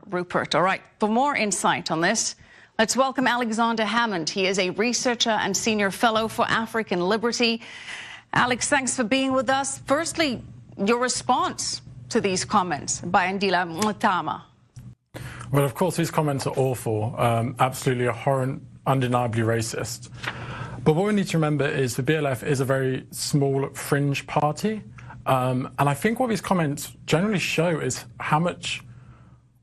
Rupert. All right, for more insight on this, let's welcome Alexander Hammond. He is a researcher and senior fellow for African Liberty. Alex, thanks for being with us. Firstly, your response to these comments by Andile Mutama. Well, of course, these comments are awful, absolutely abhorrent, undeniably racist. But what we need to remember is the BLF is a very small fringe party. And I think what these comments generally show is how much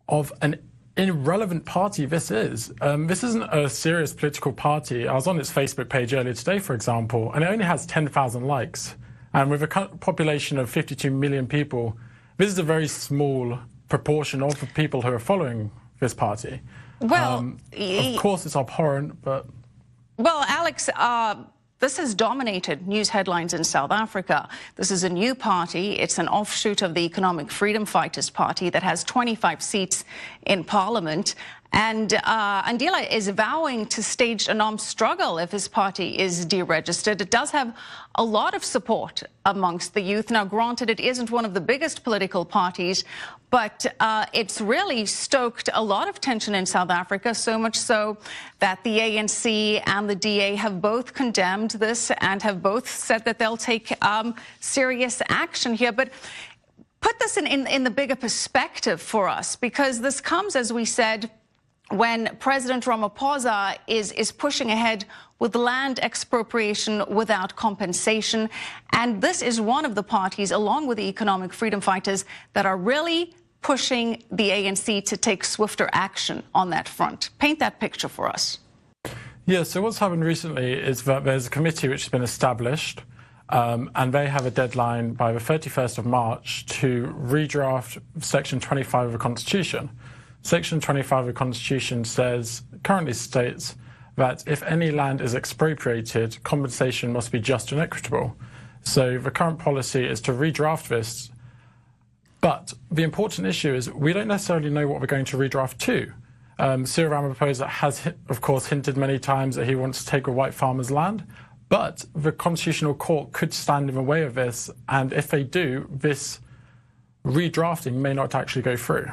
of an irrelevant party this is. This isn't a serious political party. I was on its Facebook page earlier today, for example, and it only has 10,000 likes. And with a population of 52 million people, this is a very small proportion of the people who are following this party. Well, of course, it's abhorrent, but... Well, Alex, this has dominated news headlines in South Africa. This is a new party. It's an offshoot of the Economic Freedom Fighters Party that has 25 seats in parliament. And Andile is vowing to stage an armed struggle if his party is deregistered. It does have a lot of support amongst the youth. Now, granted, it isn't one of the biggest political parties, but it's really stoked a lot of tension in South Africa, so much so that the ANC and the DA have both condemned this and have both said that they'll take serious action here. But put this in the bigger perspective for us, because this comes, as we said, when President Ramaphosa is pushing ahead with land expropriation without compensation. And this is one of the parties, along with the Economic Freedom Fighters, that are really pushing the ANC to take swifter action on that front. Paint that picture for us. Yeah, so what's happened recently is that there's a committee which has been established, and they have a deadline by the 31st of March to redraft Section 25 of the Constitution. Section 25 of the Constitution currently states that if any land is expropriated, compensation must be just and equitable. So the current policy is to redraft this. But the important issue is we don't necessarily know what we're going to redraft to. Cyril Ramaphosa has, of course, hinted many times that he wants to take a white farmer's land. But the Constitutional Court could stand in the way of this. And if they do, this redrafting may not actually go through.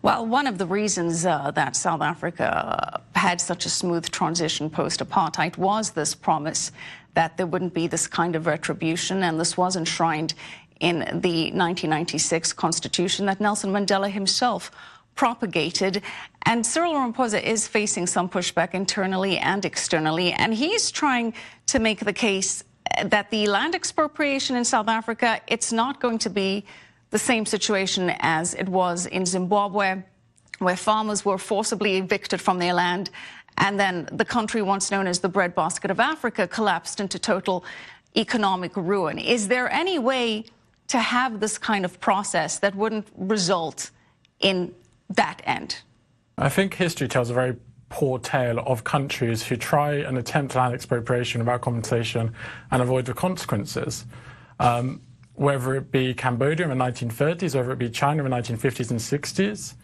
Well, one of the reasons that South Africa had such a smooth transition post-apartheid was this promise that there wouldn't be this kind of retribution, and this was enshrined in the 1996 Constitution that Nelson Mandela himself propagated. And Cyril Ramaphosa is facing some pushback internally and externally, and he's trying to make the case that the land expropriation in South Africa, it's not going to be the same situation as it was in Zimbabwe, where farmers were forcibly evicted from their land, and then the country once known as the breadbasket of Africa collapsed into total economic ruin. Is there any way to have this kind of process that wouldn't result in that end? I think history tells a very poor tale of countries who try and attempt land expropriation without compensation and avoid the consequences. Whether it be Cambodia in the 1930s, whether it be China in the 1950s and 60s,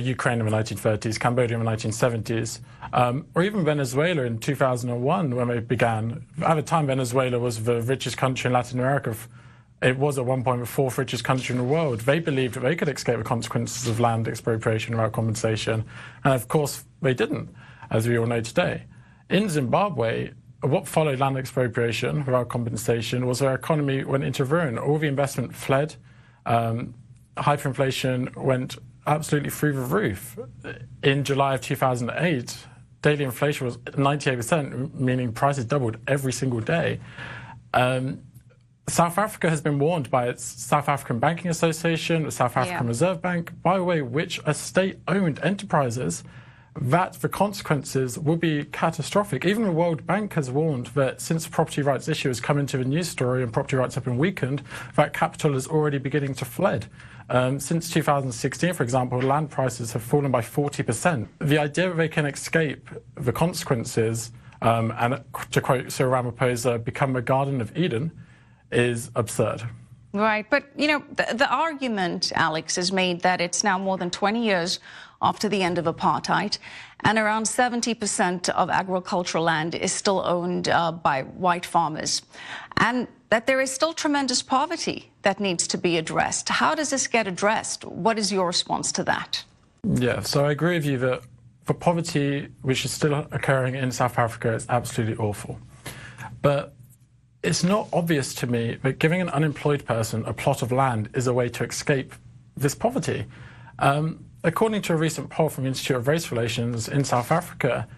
Ukraine in the 1930s, Cambodia in the 1970s, or even Venezuela in 2001 when it began. At the time, Venezuela was the richest country in Latin America. It was at one point the fourth richest country in the world. They believed that they could escape the consequences of land expropriation without compensation. And of course, they didn't, as we all know today. In Zimbabwe, what followed land expropriation without compensation was their economy went into ruin. All the investment fled. Hyperinflation went absolutely through the roof. In July of 2008, daily inflation was 98%, meaning prices doubled every single day. South Africa has been warned by its South African Banking Association, the South African Reserve Bank, by the way, which are state-owned enterprises, that the consequences will be catastrophic. Even the World Bank has warned that since the property rights issue has come into the news story and property rights have been weakened, that capital is already beginning to flood. Since 2016, for example, land prices have fallen by 40%. The idea that they can escape the consequences, and to quote Cyril Ramaphosa, become a Garden of Eden, is absurd. Right, but, you know, the argument, Alex, is made that it's now more than 20 years after the end of apartheid, and around 70% of agricultural land is still owned by white farmers. And that there is still tremendous poverty that needs to be addressed. How does this get addressed? What is your response to that? Yeah, so I agree with you that for poverty, which is still occurring in South Africa, it's absolutely awful. But it's not obvious to me that giving an unemployed person a plot of land is a way to escape this poverty. According to a recent poll from the Institute of Race Relations in South Africa,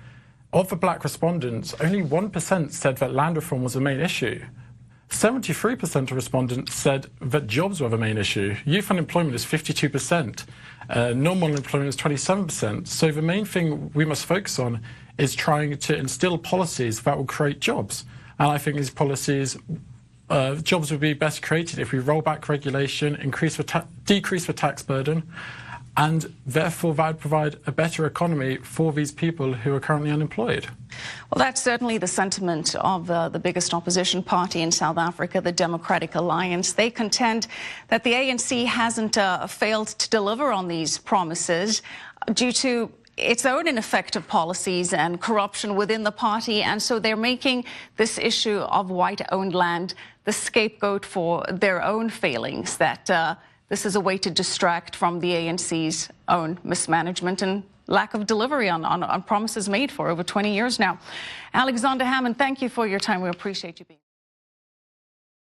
of the black respondents, only 1% said that land reform was the main issue. 73% of respondents said that jobs were the main issue. Youth unemployment is 52%. Normal unemployment is 27%. So the main thing we must focus on is trying to instill policies that will create jobs. And I think these policies, jobs would be best created if we roll back regulation, decrease the tax burden, and therefore that would provide a better economy for these people who are currently unemployed. Well, that's certainly the sentiment of the biggest opposition party in South Africa, the Democratic Alliance. They contend that the ANC hasn't failed to deliver on these promises due to its own ineffective policies and corruption within the party, and so they're making this issue of white-owned land the scapegoat for their own failings, that this is a way to distract from the ANC's own mismanagement and lack of delivery on promises made for over 20 years now. Alexander Hammond, thank you for your time. We appreciate you being